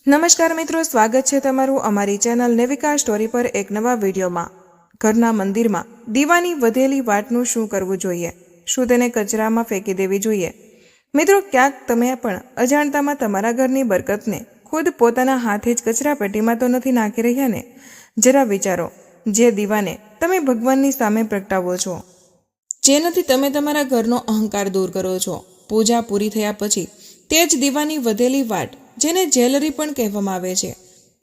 નમસ્કાર મિત્રો, સ્વાગત છે તમારું અમારી ચેનલ નેવિકા સ્ટોરી પર એક નવા વિડીયોમાં। ઘરના મંદિરમાં દીવાની વધેલી વાટનું શું કરવું જોઈએ? શું તેને કચરામાં ફેંકી દેવી જોઈએ? મિત્રો, ક્યાંક તમે પણ અજાણતામાં તમારા ઘરની બરકતને ખુદ પોતાના હાથે જ કચરાપેટીમાં તો નથી નાખી રહ્યા ને? જરા વિચારો, જે દીવાને તમે ભગવાનની સામે પ્રગટાવો છો, જેનાથી તમે તમારા ઘરનો અહંકાર દૂર કરો છો, પૂજા પૂરી થયા પછી તે જ દીવાની વધેલી વાટ, જેને જ્વેલરી પણ કહેવામાં આવે છે,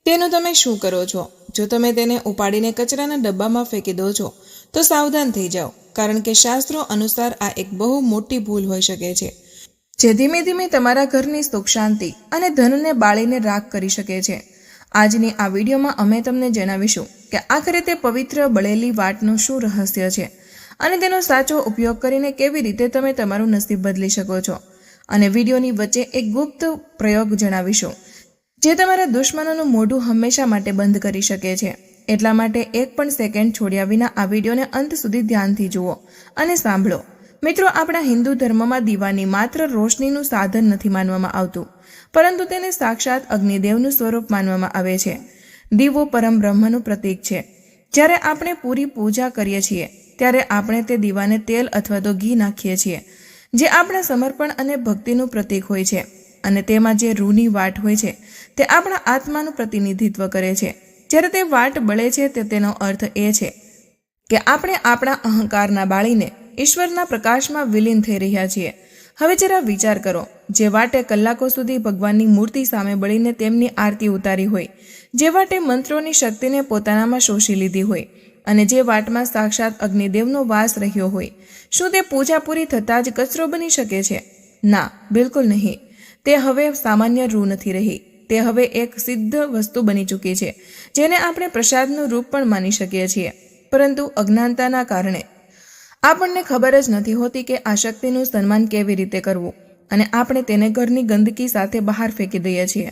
તેનું તમે શું કરો છો? જો તમે તેને ઉપાડીને કચરાના ડબ્બામાં ફેંકી દો છો તો સાવધાન થઈ જાઓ, કારણ કે શાસ્ત્રો અનુસાર આ એક બહુ મોટી ભૂલ હોઈ શકે છે, જે ધીમે ધીમે તમારા ઘરની સુખ શાંતિ અને ધનને બાળીને રાખ કરી શકે છે। આજની આ વિડીયોમાં અમે તમને જણાવીશું કે આખરે તે પવિત્ર બળેલી વાટનું શું રહસ્ય છે અને તેનો સાચો ઉપયોગ કરીને કેવી રીતે તમે તમારું નસીબ બદલી શકો છો। અને વિડીયોની વચ્ચે એક ગુપ્ત પ્રયોગ જણાવીશું, જે તમારા દુશ્મનોનું મોઢું હંમેશા માટે બંધ કરી શકે છે। એટલા માટે એક પણ સેકન્ડ છોડ્યા વિના આ વિડીયોને અંત સુધી ધ્યાનથી જુઓ અને સાંભળો। મિત્રો, આપણા હિન્દુ ધર્મમાં દીવાની માત્ર રોશનીનું સાધન નથી માનવામાં આવતું, પરંતુ તેને સાક્ષાત અગ્નિદેવનું સ્વરૂપ માનવામાં આવે છે। દીવો પરમ બ્રહ્મનું પ્રતીક છે। જ્યારે આપણે પૂરી પૂજા કરીએ છીએ ત્યારે આપણે તે દીવાને તેલ અથવા તો ઘી નાખીએ છીએ, જે આપણા સમર્પણ અને ભક્તિનું પ્રતીક હોય છે, અને તેમાં જે રૂની વાટ હોય છે તે આપણા આત્માનું પ્રતિનિધિત્વ કરે છે। જ્યારે તે વાટ બળે છે તેનો અર્થ એ છે કે આપણે આપણા અહંકારના બાળીને ઈશ્વરના પ્રકાશમાં વિલીન થઈ રહ્યા છીએ। હવે જરા વિચાર કરો, જે વાટે કલાકો સુધી ભગવાનની મૂર્તિ સામે બળીને તેમની આરતી ઉતારી હોય, જે વાટે મંત્રોની શક્તિને પોતાનામાં શોષી લીધી હોય, અને જે વાટમાં સાક્ષાત અગ્નિદેવનો વાસ રહ્યો હોય, શું તે પૂજા પૂરી થતાં જ કચરો બની શકે છે? ના, બિલકુલ નહીં। તે હવે સામાન્ય રૂ નથી રહી, તે હવે એક સિદ્ધ વસ્તુ બની ચૂકી છે, જેને આપણે પ્રસાદનું રૂપ પણ માની શકીએ છીએ। પરંતુ અજ્ઞાનતાના કારણે આપણને ખબર જ નથી હોતી કે આ શક્તિનું સન્માન કેવી રીતે કરવું, અને આપણે તેને ઘરની ગંદકી સાથે બહાર ફેંકી દઈએ છીએ।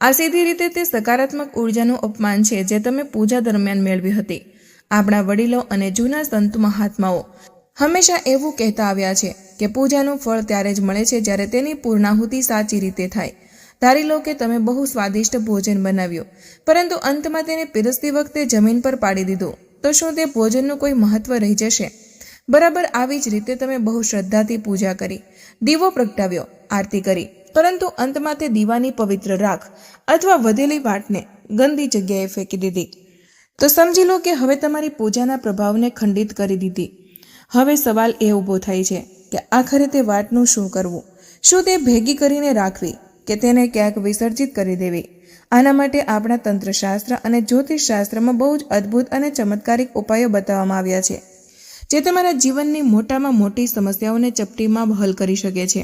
આ સીધી રીતે તે સકારાત્મક ઉર્જાનું અપમાન છે જે તમે પૂજા દરમિયાન મેળવી હતી। આપણા વડીલો અને જૂના સંત મહાત્માઓ હંમેશા એવું કહેતા આવ્યા છે કે પૂજાનું ફળ ત્યારે જ મળે છે જ્યારે તેની પૂર્ણાહુતિ સાચી રીતે થાય। ધારી લો કે તમે બહુ સ્વાદિષ્ટ ભોજન બનાવ્યું, પરંતુ અંતમાં તેને પીરસતી વખતે જમીન પર પાડી દીધું, તો શું તે ભોજનનું કોઈ મહત્વ રહી જશે? બરાબર આવી જ રીતે તમે બહુ શ્રદ્ધાથી પૂજા કરી, દીવો પ્રગટાવ્યો, આરતી કરી, પરંતુ અંતમાં તે દીવાની પવિત્ર રાખ અથવા વધેલી વાટને ગંદી જગ્યાએ ફેંકી દીધી, તો સમજી લો કે હવે તમારી પૂજાના પ્રભાવને ખંડિત કરી દીધી। હવે સવાલ એ ઊભો થાય છે કે આખરે તે વાટનું શું કરવું? શું તે ભેગી કરીને રાખવી કે તેને ક્યાંક વિસર્જિત કરી દેવી? આના માટે આપણા તંત્રશાસ્ત્ર અને જ્યોતિષશાસ્ત્રમાં બહુ જ અદ્ભુત અને ચમત્કારિક ઉપાયો બતાવવામાં આવ્યા છે, જે તમારા જીવનની મોટામાં મોટી સમસ્યાઓને ચપટીમાં હલ કરી શકે છે।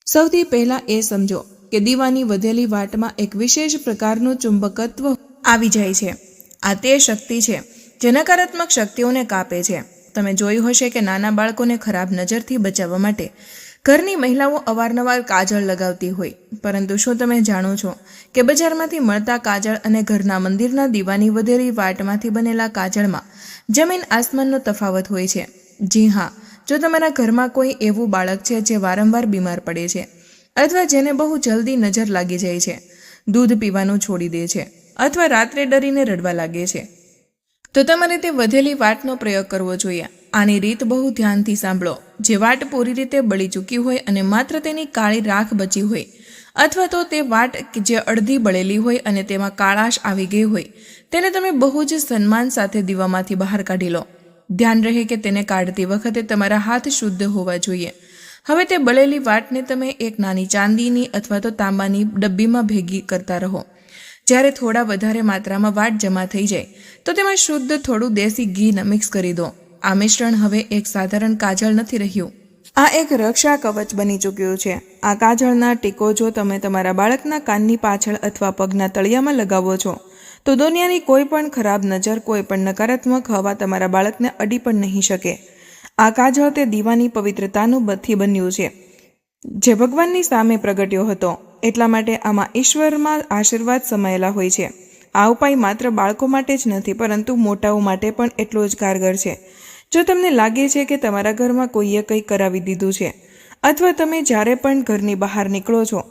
સૌથી પહેલા એ સમજો કે દીવાની વધેલી વાટમાં એક વિશેષ પ્રકારનું ચુંબકત્વ આવી જાય છે। આ તે શક્તિ છે જે નકારાત્મક શક્તિઓને કાપે છે। તમે જોયું હશે કે નાના બાળકોને ખરાબ નજરથી બચાવવા માટે ઘરની મહિલાઓ અવારનવાર કાજળ લગાવતી હોય, પરંતુ શું તમે જાણો છો કે બજારમાંથી મળતા કાજળ અને ઘરના મંદિરના દીવાની વધેલી વાટમાંથી બનેલા કાજળમાં જમીન આસમાનનો તફાવત હોય છે? જી હા, જો તમારા ઘરમાં કોઈ એવું બાળક છે જે વારંવાર બીમાર પડે છે, અથવા જેને બહુ જલ્દી નજર લાગી જાય છે, દૂધ પીવાનું છોડી દે છે, અથવા રાત્રે ડરીને રડવા લાગે છે, તો તમારે તે વધેલી વાટનો પ્રયોગ કરવો જોઈએ। આની રીત બહુ ધ્યાનથી સાંભળો। જે વાટ પૂરી રીતે બળી ચૂકી હોય અને માત્ર તેની કાળી રાખ બચી હોય, અથવા તો તે વાટ જે અડધી બળેલી હોય અને તેમાં કાળાશ આવી ગઈ હોય, તેને તમે બહુ જ સન્માન સાથે દીવામાંથી બહાર કાઢી લો। ધ્યાન રહે કે તેને કાઢતી વખતે તમારા હાથ શુદ્ધ હોવા જોઈએ। હવે તે બળેલી વાટને તમે એક નાની ચાંદીની અથવા તો તાંબાની ડબ્બીમાં ભેગી કરતા રહો। જ્યારે થોડા વધારે માત્રામાં વાટ જમા થઈ જાય તો તેમાં શુદ્ધ થોડું દેશી ઘી મિક્સ કરી દો। આ મિશ્રણ હવે એક સાધારણ કાજળ નથી રહ્યું, આ એક રક્ષા કવચ બની ચૂક્યું છે। આ કાજળના ટીકો જો તમે તમારા બાળકના કાનની પાછળ અથવા પગના તળિયામાં લગાવો છો, તો દુનિયાની કોઈ પણ ખરાબ નજર, કોઈ પણ નકારાત્મક હવા તમારા બાળકને અડી પણ નહીં શકે। આ કાજળ તે દીવાની પવિત્રતાનું બથી બન્યું છે, જે ભગવાનની સામે પ્રગટ્યો હતો, એટલા માટે આમાં ઈશ્વરમાં આશીર્વાદ સમાયેલા હોય છે। આ ઉપાય માત્ર બાળકો માટે જ નથી, પરંતુ મોટાઓ માટે પણ એટલો જ કારગર છે। જો તમને લાગે છે કે તમારા ઘરમાં કોઈએ કંઈ કરાવી દીધું છે, અથવા તમે જ્યારે પણ ઘરની બહાર નીકળો છો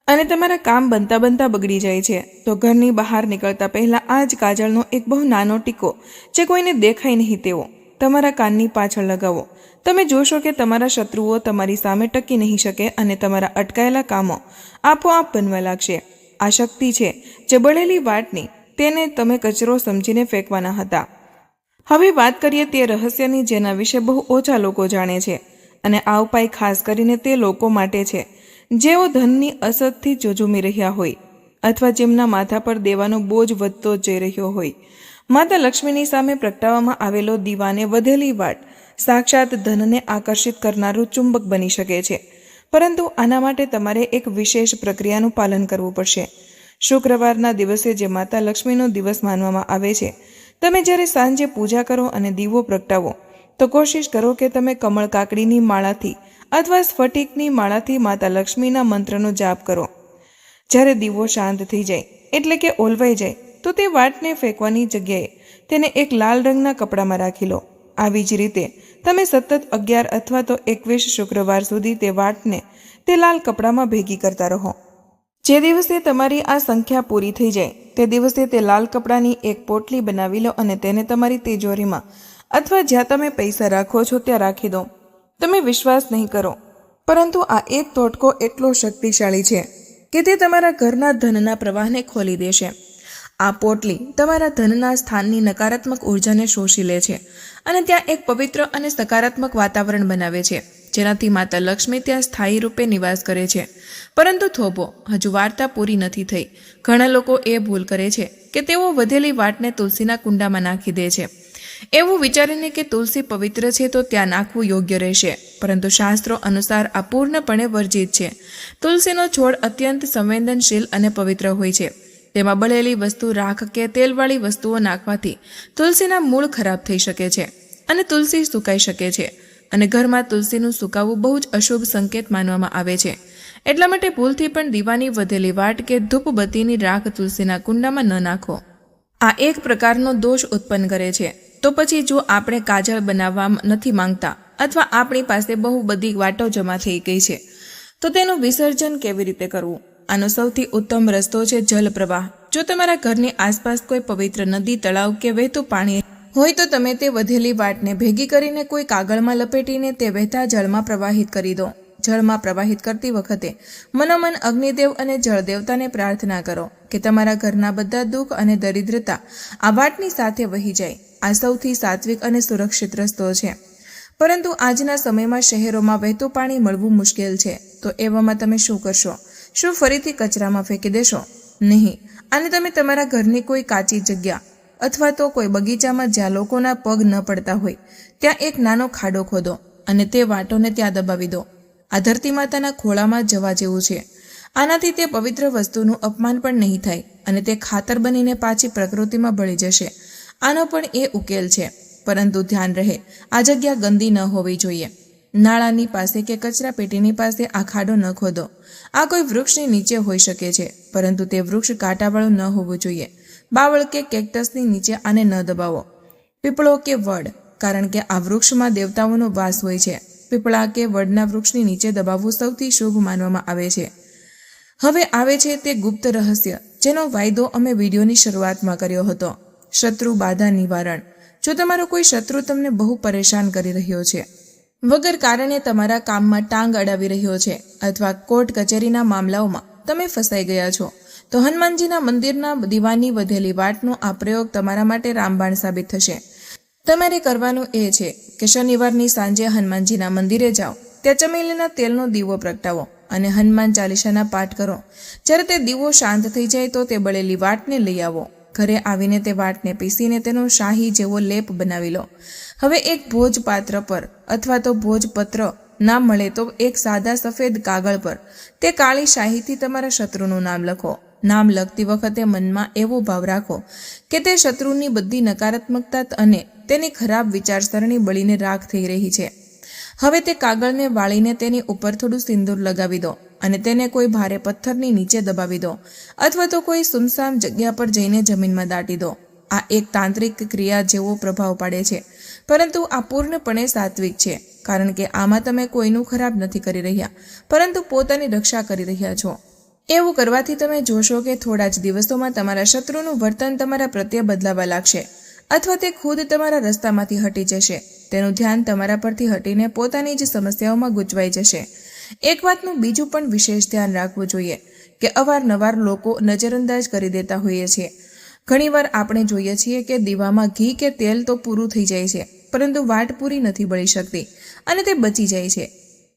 અને તમારા કામ બનતા બનતા બગડી જાય છે, તો ઘરની બહાર નીકળતા પહેલાં આ જ કાજળનો એક બહુ નાનો ટીકો, જે કોઈને દેખાય નહીં તેવો, તમારા કાનની પાછળ લગાવો. તમે જોશો કે તમારા શત્રુઓ તમારી સામે ટકી નહીં શકે અને તમારા અટકાયેલા કામો આપોઆપ બનવા લાગશે. આ શક્તિ છે જે બળેલી વાટની, તેને તમે કચરો સમજીને ફેંકવાના હતા. હવે વાત કરીએ તે રહસ્યની જેના વિશે બહુ ઓછા લોકો જાણે છે, અને આ ઉપાય ખાસ કરીને તે લોકો માટે છે જેઓ ધનની અસરથી ઝઝૂમી રહ્યા હોય અથવા જેમના માથા પર દેવાનો બોજ વધતો જઈ રહ્યો હોય. માતા લક્ષ્મીની સામે પ્રગટાવવામાં આવેલો દીવાને વધેલી વાટ સાક્ષાત ધનને આકર્ષિત કરનારું ચુંબક બની શકે છે, પરંતુ આના માટે તમારે એક વિશેષ પ્રક્રિયાનું પાલન કરવું પડશે. શુક્રવારના દિવસે, જે માતા લક્ષ્મીનો દિવસ માનવામાં આવે છે, તમે જ્યારે સાંજે પૂજા કરો અને દીવો પ્રગટાવો તો કોશિશ કરો કે તમે કમળ કાકડીની માળાથી અથવા સ્ફટિકની માળાથી માતા લક્ષ્મીના મંત્રનો જાપ કરો. જ્યારે દીવો શાંત થઈ જાય, એટલે કે ઓલવાઈ જાય, તો તે વાટને ફેંકવાની જગ્યાએ તેને એક લાલ રંગના કપડામાં રાખી લો. આવી જ રીતે તમે સતત 11 અથવા તો 21 શુક્રવાર સુધી તે વાટને તે લાલ કપડામાં ભેગી કરતા રહો. જે દિવસે તમારી આ સંખ્યા પૂરી થઈ જાય તે દિવસે તે લાલ કપડાની એક પોટલી બનાવી લો અને તેને તમારી તિજોરીમાં અથવા જ્યાં તમે પૈસા રાખો છો ત્યાં રાખી દો. તમે વિશ્વાસ નહીં કરો, પરંતુ આ એક તોટકો એટલો શક્તિશાળી છે કે તે તમારા ઘરના ધનના પ્રવાહને ખોલી દેશે. આ પોટલી તમારા ધનના સ્થાનની નકારાત્મક ઉર્જાને શોષી લે છે અને ત્યાં એક પવિત્ર અને સકારાત્મક વાતાવરણ બનાવે છે, જેનાથી માતા લક્ષ્મી ત્યાં સ્થાયી રૂપે નિવાસ કરે છે. પરંતુ થોભો, હજુ વાર્તા પૂરી નથી થઈ. ઘણા લોકો એ ભૂલ કરે છે કે તેઓ વધેલી વાટને તુલસીના કુંડામાં નાખી દે છે, એવું વિચારીને કે તુલસી પવિત્ર છે તો ત્યાં નાખવું યોગ્ય રહેશે, પરંતુ શાસ્ત્રો અનુસાર આ પૂર્ણપણે વર્જિત છે. તુલસીનો છોડ અત્યંત સંવેદનશીલ અને પવિત્ર હોય છે. તેમાં બળેલી વસ્તુ, રાખ કે તેલવાળી વસ્તુઓ નાખવાથી તુલસીના મૂળ ખરાબ થઈ શકે છે અને તુલસી સુકાઈ શકે છે, અને ઘરમાં તુલસીનું સુકાવું બહુ જ અશુભ સંકેત માનવામાં આવે છે. એટલા માટે ભૂલથી પણ દીવાની વધેલી વાટ કે ધૂપબત્તીની રાખ તુલસીના કુંડામાં ન નાખો. આ એક પ્રકારનો દોષ ઉત્પન્ન કરે છે. તો પછી જો આપણે કાજળ બનાવવા નથી માંગતા અથવા આપણી પાસે બહુ બધી વાટો જમા થઈ ગઈ છે, તો તેનું વિસર્જન કેવી રીતે કરવું? આનો સૌથી ઉત્તમ રસ્તો છે જલ પ્રવાહ. જો તમારા ઘરની આસપાસ કોઈ પવિત્ર નદી, તળાવ કે વહેતું પાણી હોય તો તમે તે વધેલી વાટને ભેગી કરીને કોઈ કાગળમાં લપેટીને તે વહેતા જળમાં પ્રવાહિત કરી દો. જળમાં પ્રવાહિત કરતી વખતે મનોમન અગ્નિદેવ અને જળ દેવતાને પ્રાર્થના કરો કે તમારા ઘરના બધા દુઃખ અને દરિદ્રતા આ વાટની સાથે વહી જાય. આ સૌથી સાત્વિક અને સુરક્ષિત રસ્તો છે. પરંતુ આજના સમયમાં શહેરોમાં વહેતું પાણી મળવું મુશ્કેલ છે, તો એવામાં તમે શું કરશો? શું ફરીથી કચરામાં ફેંકી દેશો? નહીં. અને તમે તમારા ઘરની કોઈ કાચી જગ્યા અથવા તો કોઈ બગીચામાં જ્યાં લોકોના પગ ન પડતા હોય ત્યાં એક નાનો ખાડો ખોદો અને તે વાટોને ત્યાં દબાવી દો. આ ધરતી માતાના ખોળામાં જવા જેવું છે. આનાથી તે પવિત્ર વસ્તુનું અપમાન પણ નહીં થાય અને તે ખાતર બનીને પાછી પ્રકૃતિમાં ભળી જશે. આનો પણ એ ઉકેલ છે, પરંતુ ધ્યાન રહે, આ જગ્યા ગંદી ન હોવી જોઈએ. નાળાની પાસે કે કચરા પેટીની પાસે આ ખાડો ન ખોદો. આ કોઈ વૃક્ષની નીચે હોઈ શકે છે, પરંતુ તે વૃક્ષ કાંટાવાળું ન હોવું જોઈએ. બાવળ કે કેક્ટસની નીચે આને ન દબાવો. પીપળો કે વડ, કારણ કે આ વૃક્ષમાં દેવતાઓનો વાસ હોય છે. પીપળા કે વડના વૃક્ષની નીચે દબાવવું સૌથી શુભ માનવામાં આવે છે. હવે આવે છે તે ગુપ્ત રહસ્ય જેનો વાયદો અમે વિડીયોની શરૂઆતમાં કર્યો હતો. શત્રુ બાધા નિવારણ. જો તમારો કોઈ શત્રુ તમને બહુ પરેશાન કરી રહ્યો છે, વગર કારણે તમારા કામમાં ટાંગ અડાવી રહ્યો છે, અથવા કોર્ટ કચેરીના મામલાઓમાં તમે ફસાઈ ગયા છો, તો હનુમાનજીના મંદિરના દીવાની વધેલી વાટનો આ પ્રયોગ તમારા માટે રામબાણ સાબિત થશે. તમારે કરવાનું એ છે કે શનિવારની સાંજે હનુમાનજીના મંદિરે જાઓ, ત્યાં ચમેલીના તેલનો દીવો પ્રગટાવો અને હનુમાન ચાલીસાના પાઠ કરો. જ્યારે તે દીવો શાંત થઈ જાય તો તે બળેલી વાટને લઈ આવો. ઘરે આવીને તે વાટને પીસીને તેનો શાહી જેવો લેપ બનાવી લો. હવે એક ભોજપાત્ર પર અથવા તો ભોજપત્ર ના મળે તો એક સાદા સફેદ કાગળ પર તે કાળી શાહીથી તમારા શત્રુનું નામ લખો. નામ લખતી વખતે મનમાં એવો ભાવ રાખો કે તે શત્રુની બધી નકારાત્મકતા અને તેની ખરાબ વિચારસરણી બળીને રાખ થઈ રહી છે. હવે તે કાગળને વાળીને તેની ઉપર થોડું સિંદૂર લગાવી દો અને તેને કોઈ ભારે પથ્થરની નીચે દબાવી દો અથવા તો કોઈ સુમસામ જગ્યા પર જઈને જમીનમાં દાટી દો. આ એક તાંત્રિક ક્રિયા જેવો પ્રભાવ પાડે છે, પરંતુ આ પૂર્ણપણે સાત્વિક છે, કારણ કે આમાં તમે કોઈનું ખરાબ નથી કરી રહ્યા, પરંતુ પોતાની રક્ષા કરી રહ્યા છો. એવું કરવાથી તમે જોશો કે થોડા જ દિવસોમાં તમારા શત્રુનું વર્તન તમારા પ્રત્યે બદલાવા લાગશે, અથવા તે ખુદ તમારા રસ્તામાંથી હટી જશે. તેનું ધ્યાન તમારા પરથી હટીને પોતાની જ સમસ્યાઓમાં ગૂંચવાઈ જશે. એક વાતનું બીજું પણ વિશેષ ધ્યાન રાખવું જોઈએ કે અવારનવાર લોકો નજરઅંદાજ કરી દેતા હોઈએ છીએ. ઘણીવાર આપણે જોઈએ છીએ કે દીવામાં ઘી કે તેલ તો પૂરું થઈ જાય છે, પરંતુ વાટ પૂરી નથી બળી શકતી અને તે બચી જાય છે.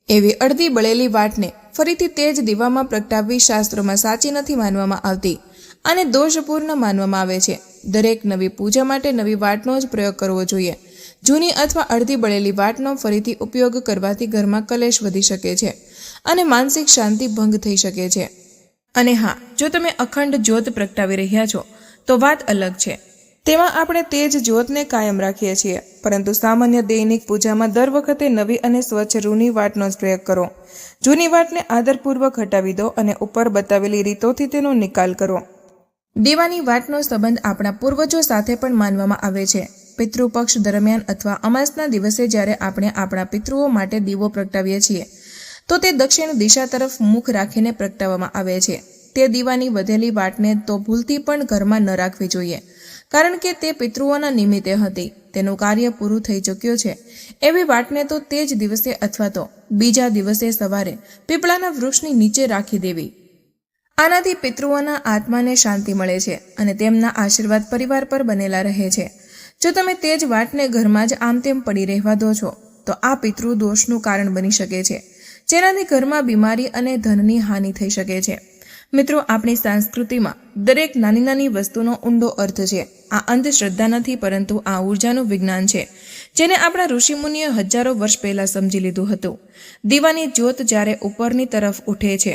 એવી અડધી બળેલી વાટને ફરીથી તે જ દીવામાં પ્રગટાવવી શાસ્ત્રોમાં સાચી નથી માનવામાં આવતી અને દોષપૂર્ણ માનવામાં આવે છે. દરેક નવી પૂજા માટે નવી વાટનો જ પ્રયોગ કરવો જોઈએ. જૂની અથવા અડધી બળેલી વાટનો ફરીથી ઉપયોગ કરવાથી ઘરમાં કલેશ વધી શકે છે અને માનસિક શાંતિ ભંગ થઈ શકે છે. અને હા, જો તમે અખંડ જ્યોત પ્રગટાવી રહ્યા છો તો વાત અલગ છે. તેમાં આપણે તે જ જ્યોતને કાયમ રાખીએ છીએ, પરંતુ સામાન્ય દૈનિક પૂજામાં દર વખતે નવી અને સ્વચ્છ રૂની વાટનો જ પ્રયોગ કરો. જૂની વાટને આદરપૂર્વક હટાવી દો અને ઉપર બતાવેલી રીતોથી તેનો નિકાલ કરો. દીવાની વાટનો સંબંધ આપણા પૂર્વજો સાથે પણ માનવામાં આવે છે. પિતૃપક્ષ દરમિયાન અથવા અમાસના દિવસે જ્યારે આપણે આપણા પિતૃઓ માટે દીવો પ્રગટાવીએ છીએ તો તે દક્ષિણ દિશા તરફ મુખ રાખીને પ્રગટાવવામાં આવે છે. તે દીવાની વધેલી વાટને તો ભૂલથી પણ ઘરમાં ન રાખવી જોઈએ, કારણ કે તે પિતૃઓના નિમિત્તે હતી. તેનું કાર્ય પૂરું થઈ ચૂક્યું છે. એવી વાટને તો તે જ દિવસે અથવા તો બીજા દિવસે સવારે પીપળાના વૃક્ષની નીચે રાખી દેવી. આનાથી પિતૃઓના આત્માને શાંતિ મળે છે અને તેમના આશીર્વાદ પરિવાર પર બનેલા રહે છે. જો તમે તે જ વાટને ઘરમાં જ આમ તેમ પડી રહેવા દો છો તો આ પિતૃ દોષનું કારણ બની શકે છે, જેનાથી ઘરમાં બીમારી અને ધનની હાનિ થઈ શકે છે. મિત્રો, આપણી સંસ્કૃતિમાં દરેક નાની નાની વસ્તુનો ઊંડો અર્થ છે. આ અંધશ્રદ્ધા નથી, પરંતુ આ ઉર્જાનું વિજ્ઞાન છે, જેને આપણા ઋષિમુનિએ હજારો વર્ષ પહેલા સમજી લીધું હતું. દીવાની જ્યોત જ્યારે ઉપરની તરફ ઉઠે છે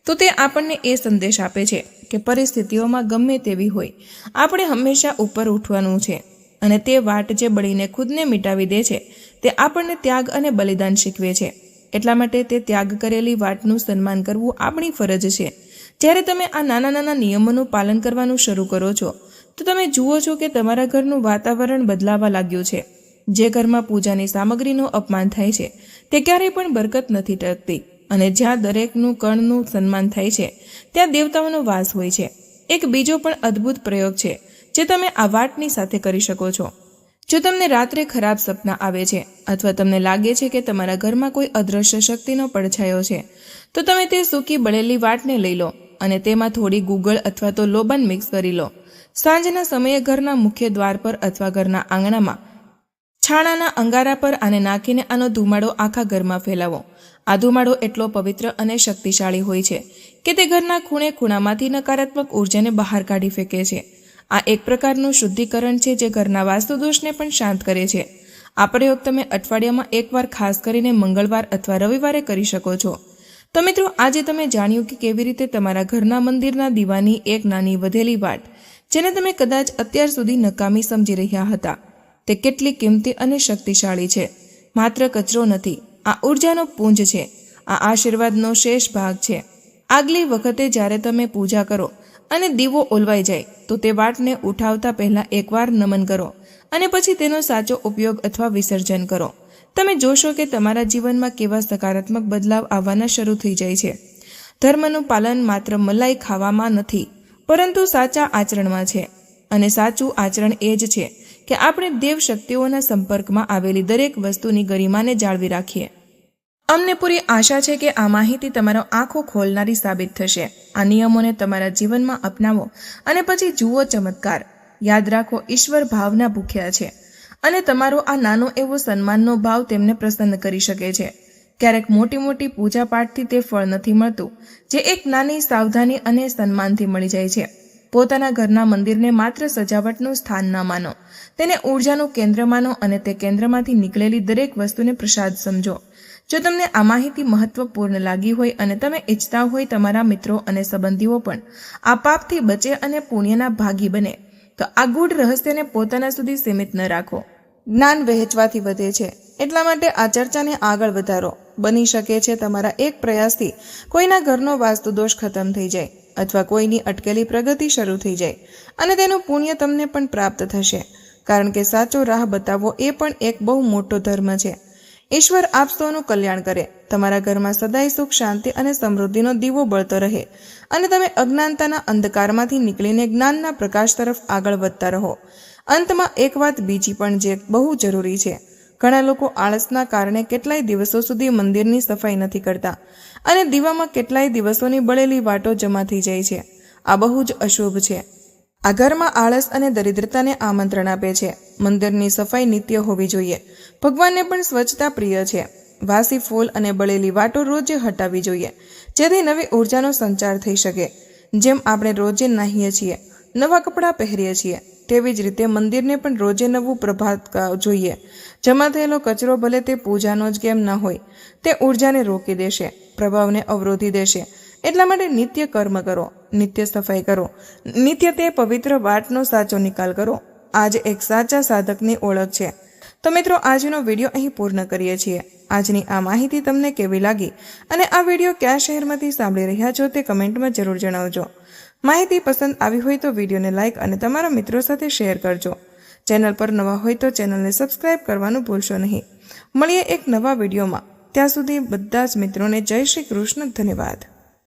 તો તે આપણને એ સંદેશ આપે છે કે પરિસ્થિતિઓમાં ગમે તેવી હોય, આપણે હંમેશા ઉપર ઉઠવાનું છે. અને તે વાટ જે બળીને ખુદને મિટાવી દે છે તે આપણને ત્યાગ અને બલિદાન શીખવે છે. એટલા માટે તે ત્યાગ કરેલી વાટનું સન્માન કરવું આપણી ફરજ છે. જ્યારે તમે આ નાના નાના નિયમોનું પાલન કરવાનું શરૂ કરો છો તો તમે જુઓ છો કે તમારા ઘરનું વાતાવરણ બદલાવા લાગ્યું છે. જે ઘરમાં પૂજાની સામગ્રીનું અપમાન થાય છે તે ક્યારેય પણ બરકત નથી ટકતી, અને જ્યાં દરેકનું કણનું સન્માન થાય છે ત્યાં દેવતાઓનો વાસ હોય છે. એક બીજો પણ અદ્ભુત પ્રયોગ છે જે તમે આ વાટની સાથે કરી શકો છો. જો તમને રાત્રે ખરાબ સપના આવે છે અથવા તમને લાગે છે કે તમારા ઘરમાં કોઈ અદૃશ્ય શક્તિનો પડછાયો છે, તો તમે તે સૂકી બળેલી વાટને લઈ લો અને તેમાં થોડી ગુગળ અથવા તો લોબાન મિક્સ કરી લો. સાંજના સમયે ઘરના મુખ્ય દ્વાર પર અથવા ઘરના આંગણામાં છાણાના અંગારા પર આને નાખીને આનો ધુમાડો આખા ઘરમાં ફેલાવો. આ ધુમાડો એટલો પવિત્ર અને શક્તિશાળી હોય છે કે તે ઘરના ખૂણે ખૂણામાંથી નકારાત્મક ઉર્જાને બહાર કાઢી ફેંકે છે. આ એક પ્રકારનું શુદ્ધિકરણ છે જે ઘરના વાસ્તુદોષને પણ શાંત કરે છે. આ પ્રયોગ તમે અઠવાડિયામાં એકવાર, ખાસ કરીને મંગળવાર અથવા રવિવારે કરી શકો છો. તો મિત્રો, આજે તમે જાણ્યું કે કેવી રીતે તમારા ઘરના મંદિરના દીવાની એક નાની વધેલી વાટ, જેને તમે કદાચ અત્યાર સુધી નકામી સમજી રહ્યા હતા, તે કેટલી કિંમતી અને શક્તિશાળી છે. માત્ર કચરો નથી, આ ઉર્જાનો પુંજ છે. આ આશીર્વાદનો શેષ ભાગ છે. આગલી વખતે જ્યારે તમે પૂજા કરો અને દીવો ઓલવાઈ જાય તો તે વાટને ઉઠાવતા પહેલા એકવાર નમન કરો અને પછી તેનો સાચો ઉપયોગ અથવા વિસર્જન કરો. તમે જોશો કે તમારા જીવનમાં કેવા સકારાત્મક બદલાવ આવવાના શરૂ થઈ જાય છે. ધર્મનું પાલન માત્ર મલાઈ ખાવામાં નથી, પરંતુ સાચા આચરણમાં છે. અને સાચું આચરણ એ જ છે કે આપણે દેવ શક્તિઓના સંપર્કમાં આવેલી દરેક વસ્તુની ગરિમાને જાળવી રાખીએ. અમને પૂરી આશા છે કે આ માહિતી તમારો આંખો ખોલનારી સાબિત થશે. આ નિયમોને તમારા જીવનમાં અપનાવો અને પછી જુઓ ચમત્કાર. યાદ રાખો, ઈશ્વર ભાવના ભૂખ્યા છે અને તમારો આ નાનો એવો સન્માનનો ભાવ તેમને પ્રસન્ન કરી શકે છે. ક્યારેક મોટી મોટી પૂજા પાઠથી તે ફળ નથી મળતું જે એક નાની સાવધાની અને સન્માનથી મળી જાય છે. પોતાના ઘરના મંદિરને માત્ર સજાવટનું સ્થાન ન માનો, તેને ઉર્જાનું કેન્દ્ર માનો અને તે કેન્દ્રમાંથી નીકળેલી દરેક વસ્તુને પ્રસાદ સમજો. જો તમને આ માહિતી મહત્વપૂર્ણ લાગી હોય અને તમે ઈચ્છતા હોય તમારા મિત્રો અને સંબંધીઓ પણ આ પાપથી બચે અને પુણ્યના ભાગી બને, તો આ ગૂઢ રહસ્યને પોતાના સુધી સીમિત ન રાખો. જ્ઞાન વહેંચવાથી વધે છે, એટલા માટે આ ચર્ચાને આગળ વધારો. બની શકે છે તમારા એક પ્રયાસથી કોઈના ઘરનો વાસ્તુદોષ ખતમ થઈ જાય અથવા કોઈની અટકેલી પ્રગતિ શરૂ થઈ જાય અને તેનું પુણ્ય તમને પણ પ્રાપ્ત થશે. કારણ કે સાચો રાહ બતાવવો એ પણ એક બહુ મોટો ધર્મ છે. ઈશ્વર આપ સૌનું કલ્યાણ કરે, તમારા ઘરમાં સદાય સુખ, શાંતિ અને સમૃદ્ધિનો દીવો બળતો રહે અને તમે અજ્ઞાનતાના અંધકારમાંથી નીકળીને જ્ઞાનના પ્રકાશ તરફ આગળ વધતા રહો. અંતમાં એક વાત બીજી પણ જે બહુ જરૂરી છે. ઘણા લોકો આળસના કારણે કેટલાય દિવસો સુધી મંદિરની સફાઈ નથી કરતા અને દીવામાં કેટલાય દિવસોની બળેલી વાટો જમા થઈ જાય છે. આ બહુ જ અશુભ છે. આ ઘરમાં આળસ અને દરિદ્રતાને આમંત્રણ આપે છે. મંદિરની સફાઈ નિત્ય હોવી જોઈએ. ભગવાનને પણ સ્વચ્છતા પ્રિય છે. વાસી ફૂલ અને બળેલી વાટો રોજે હટાવવી જોઈએ, જેથી નવી ઉર્જાનો સંચાર થઈ શકે. જેમ આપણે રોજે નાહીએ છીએ, નવા કપડાં પહેરીએ છીએ, તેવી જ રીતે મંદિરને પણ રોજે નવું પ્રભાત જોઈએ. જમા થયેલો કચરો ભલે તે પૂજાનો જ કેમ ન હોય, તે ઉર્જાને રોકી દેશે, પ્રભાવને અવરોધી દેશે. એટલા માટે નિત્ય કર્મ કરો, નિત્ય સફાઈ કરો, નિત્ય તે પવિત્ર વાટનો સાચો નિકાલ કરો. આજ એક સાચા સાધકની ઓળખ છે. તો મિત્રો, આજનો વિડીયો અહીં પૂર્ણ કરીએ છીએ. આજની આ માહિતી તમને કેવી લાગી અને આ વિડીયો કયા શહેરમાંથી સાંભળી રહ્યા છો તે કમેન્ટમાં જરૂર જણાવજો. માહિતી પસંદ આવી હોય તો વિડીયોને લાઇક અને તમારા મિત્રો સાથે શેર કરજો. ચેનલ પર નવા હોય તો ચેનલને સબસ્ક્રાઇબ કરવાનું ભૂલશો નહીં. મળીએ એક નવા વિડીયોમાં. ત્યાં સુધી બધા જ મિત્રોને જય શ્રી કૃષ્ણ. ધન્યવાદ.